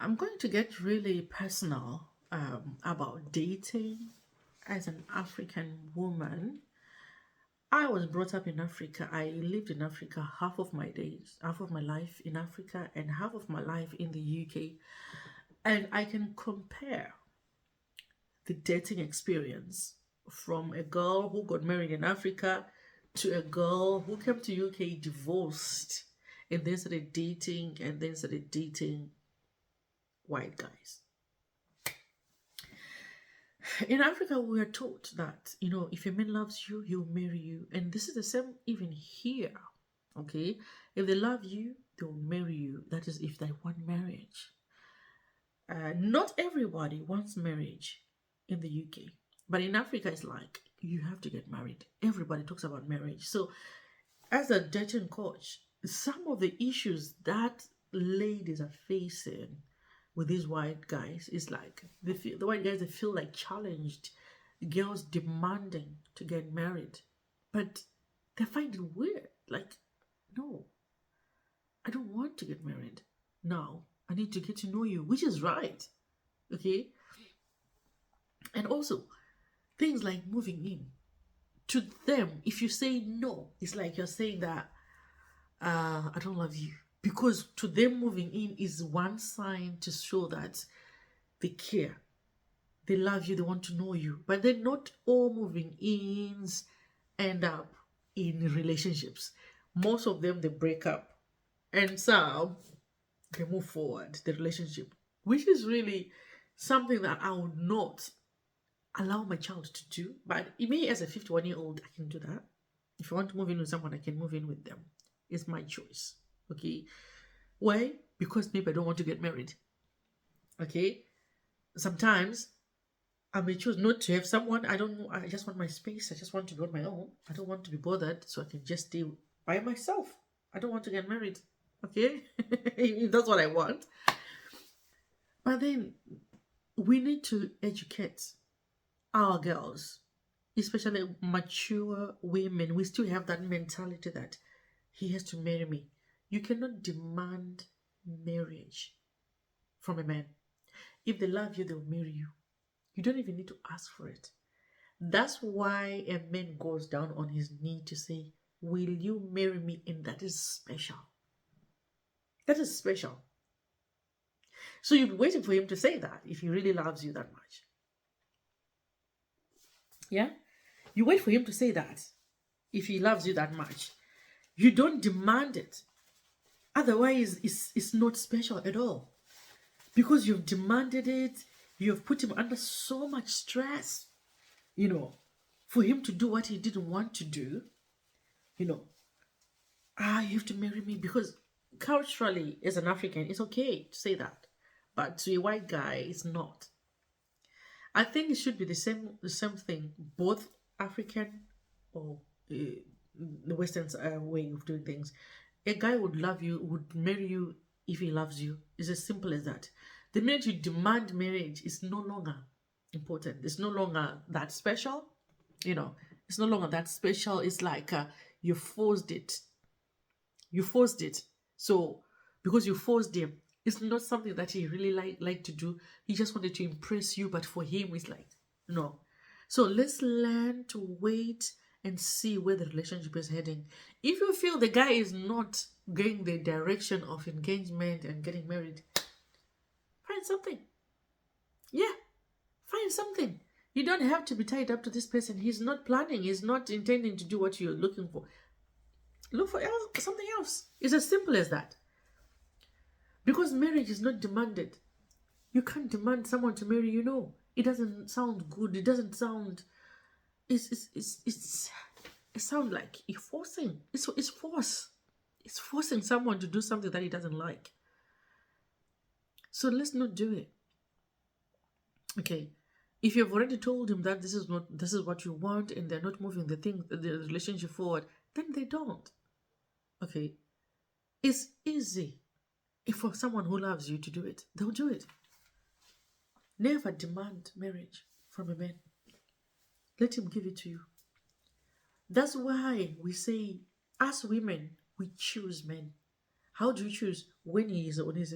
I'm going to get really personal about dating as an African woman. I was brought up in Africa. I lived in Africa half of my days, half of my life in Africa, and half of my life in the UK. And I can compare the dating experience from a girl who got married in Africa to a girl who came to UK divorced and then started dating white guys. In Africa, we are taught that, if a man loves you, he'll marry you. And this is the same even here. Okay? If they love you, they'll marry you. That is if they want marriage. Not everybody wants marriage in the UK. But in Africa, it's like you have to get married. Everybody talks about marriage. So, as a dating coach, some of the issues that ladies are facing with these white guys is like the white guys, they feel like challenged, girls demanding to get married, but they find it weird. Like, no, I don't want to get married now. I need to get to know you, which is right. Okay. And also things like moving in, to them, if you say no, it's like you're saying that I don't love you. Because to them, moving in is one sign to show that they care, they love you, they want to know you. But then not all moving ins end up in relationships. Most of them, they break up, and some they move forward the relationship, which is really something that I would not allow my child to do. But me, as a 51-year-old, I can do that. If I want to move in with someone, I can move in with them. It's my choice. Okay. Why? Because maybe I don't want to get married. Okay. Sometimes I may choose not to have someone. I don't know. I just want my space. I just want to be on my own. I don't want to be bothered, so I can just stay by myself. I don't want to get married. Okay. If that's what I want. But then we need to educate our girls, especially mature women. We still have that mentality that he has to marry me. You cannot demand marriage from a man. If they love you, they'll marry you. You don't even need to ask for it. That's why a man goes down on his knee to say, will you marry me? And that is special. That is special. So you'll be waiting for him to say that if he really loves you that much. Yeah? You wait for him to say that if he loves you that much. You don't demand it. Otherwise, it's not special at all. Because you've demanded it, you've put him under so much stress, for him to do what he didn't want to do, you know, you have to marry me. Because culturally, as an African, it's okay to say that. But to a white guy, it's not. I think it should be the same thing, both African or the Western way of doing things. A guy would love you, would marry you if he loves you. It's as simple as that. The minute you demand marriage, it's no longer important. It's no longer that special. It's no longer that special. It's like you forced it. You forced it. So because you forced him, it's not something that he really like to do. He just wanted to impress you, but for him, it's like no. So let's learn to wait and see where the relationship is heading. If you feel the guy is not going the direction of engagement and getting married, find something. Yeah, find something. You don't have to be tied up to this person. He's not planning. He's not intending to do what you're looking for. Look for something else. It's as simple as that. Because marriage is not demanded. You can't demand someone to marry you. No, it doesn't sound good. It doesn't sound. It sounds like you're forcing. It's force. It's forcing someone to do something that he doesn't like. So let's not do it. Okay. If you've already told him that this is what you want, and they're not moving the relationship forward, then they don't. Okay. It's easy if for someone who loves you to do it. They'll do it. Never demand marriage from a man. Let him give it to you. That's why we say, as women, we choose men. How do you choose? when he is on his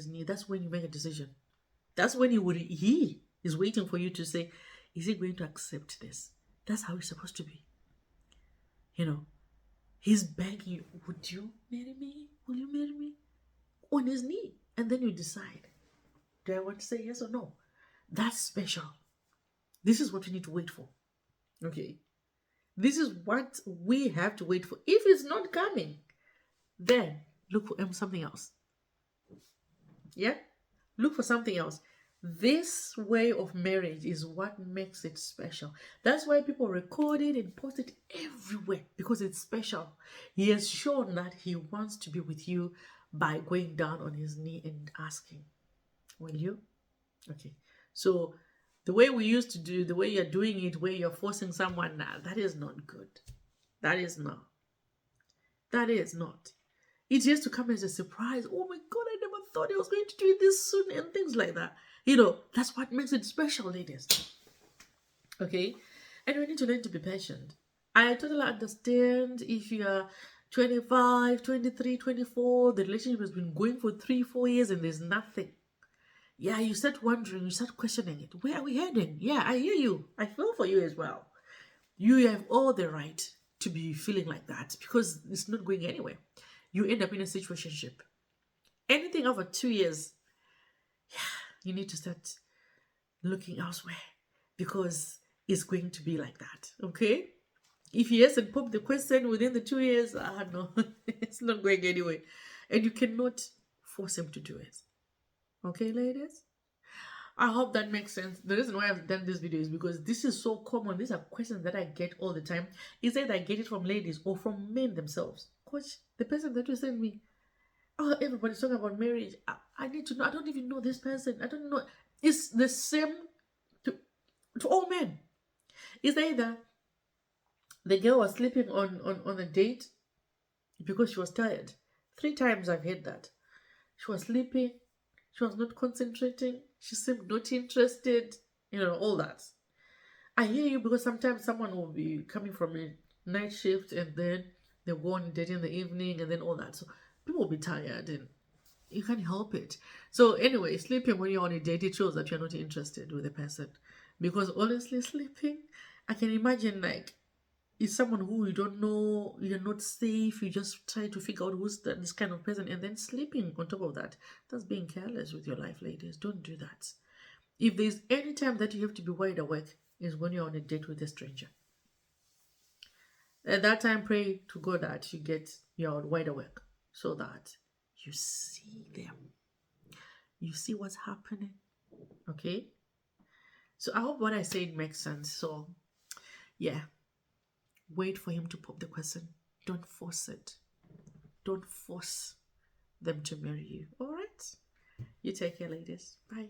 knee, that's when you make a decision. That's when he is waiting for you to say, is he going to accept this? That's how it's supposed to be. You know, he's begging you, would you marry me? Will you marry me? On his knee. And then you decide, do I want to say yes or no? That's special. This is what we need to wait for. Okay. This is what we have to wait for. If it's not coming, then look for something else. Yeah? Look for something else. This way of marriage is what makes it special. That's why people record it and post it everywhere, because it's special. He has shown that he wants to be with you by going down on his knee and asking, will you? Okay. So the way we used to do, the way you're doing it, where you're forcing someone now, that is not good. That is not. That is not. It has to come as a surprise. Oh my God, I never thought he was going to do it this soon, and things like that. That's what makes it special, ladies. Okay? And we need to learn to be patient. I totally understand if you are 25, 23, 24, the relationship has been going for 3-4 years and there's nothing. Yeah, you start wondering, you start questioning it. Where are we heading? Yeah, I hear you. I feel for you as well. You have all the right to be feeling like that because it's not going anywhere. You end up in a situationship. Anything over 2 years, yeah, you need to start looking elsewhere because it's going to be like that. Okay? If he hasn't popped the question within the 2 years, no, it's not going anywhere. And you cannot force him to do it. Okay, ladies? I hope that makes sense. The reason why I've done this video is because this is so common. These are questions that I get all the time. It's either I get it from ladies or from men themselves. Coach, the person that you sent me, oh, everybody's talking about marriage. I need to know. I don't even know this person. I don't know. It's the same to all men. It's either the girl was sleeping on a date because she was tired. 3 times I've heard that. She was sleeping. She was not concentrating. She seemed not interested. All that. I hear you because sometimes someone will be coming from a night shift and then they go on date in the evening and then all that. So people will be tired and you can't help it. So anyway, sleeping when you're on a date, it shows that you're not interested with the person. Because honestly, sleeping, I can imagine it's someone who you don't know, you're not safe, you just try to figure out who's this kind of person, and then sleeping on top of that. That's being careless with your life, ladies. Don't do that. If there's any time that you have to be wide awake, is when you're on a date with a stranger. At that time, pray to God that you're wide awake so that you see them. You see what's happening. Okay? So I hope what I said makes sense. So, yeah. Wait for him to pop the question. Don't force it. Don't force them to marry you. All right? You take care, ladies. Bye.